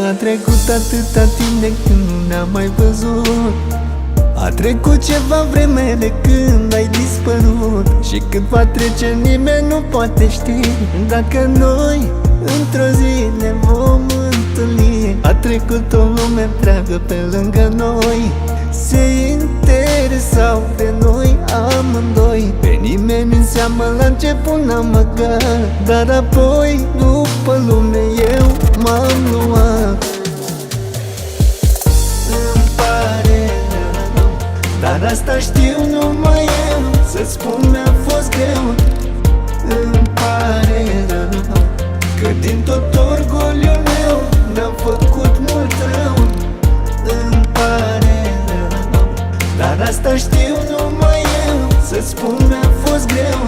A trecut atâta timp de când nu ne-am mai văzut. A trecut ceva vreme de când ai dispărut. Și cât va trece nimeni nu poate ști dacă noi într-o zi ne vom întâlni. A trecut o lume întreagă pe lângă noi, se interesau de noi amândoi. Pe nimeni în seamă la început n-am băgat, dar apoi după lume eu m-am luat. Îmi pare rău, dar asta știu numai eu, să-ți spun mi-a fost greu. Îmi pare rău că din tot orgoliul meu mi-am făcut mult rău. Îmi pare rău, dar asta știu numai eu, să-ți spun mi-a fost greu.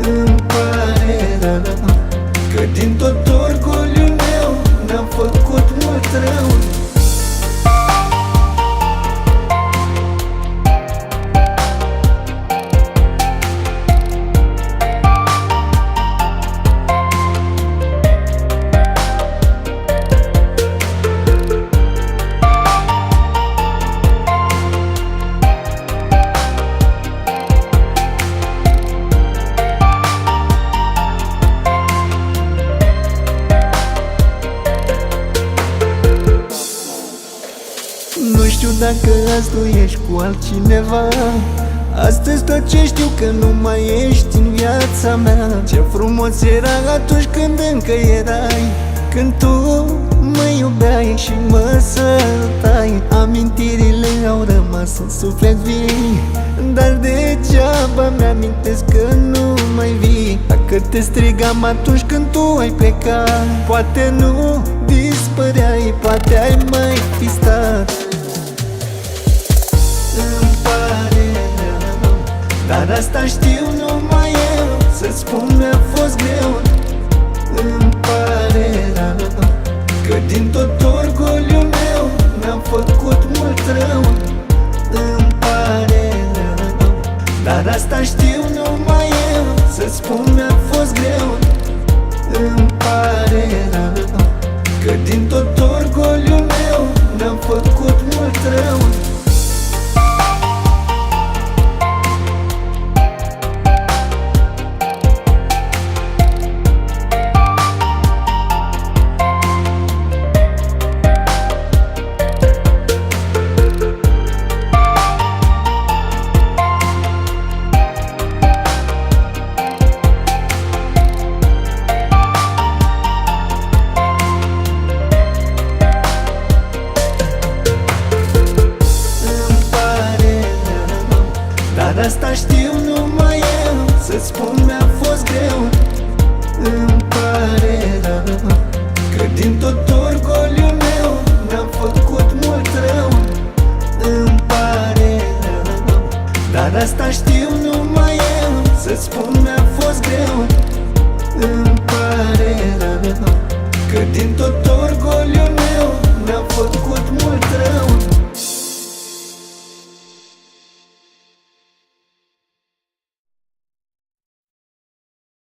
Îmi pare rău că din tot orgoliul meu mi-am făcut mult rău. Nu știu dacă azi tu ești cu altcineva. Astăzi tot ce știu că nu mai ești în viața mea. Ce frumos era atunci când încă erai, când tu mă iubeai și mă sărutai. Amintirile au rămas în suflet vii, dar degeaba mi-amintesc că nu mai vii. Dacă te strigam atunci când tu ai plecat, poate nu dispăreai, poate ai mai fi stat. Îmi pare rău, dar asta știu numai eu, să-ți spun mi-a fost greu. Îmi pare rău că din tot orgoliul meu mi-am făcut mult rău. Îmi pare rău, dar asta știu numai eu, să-ți spun mi-a fost greu. Îmi pare rău că din tot orgoliul meu mi-am făcut mult rău.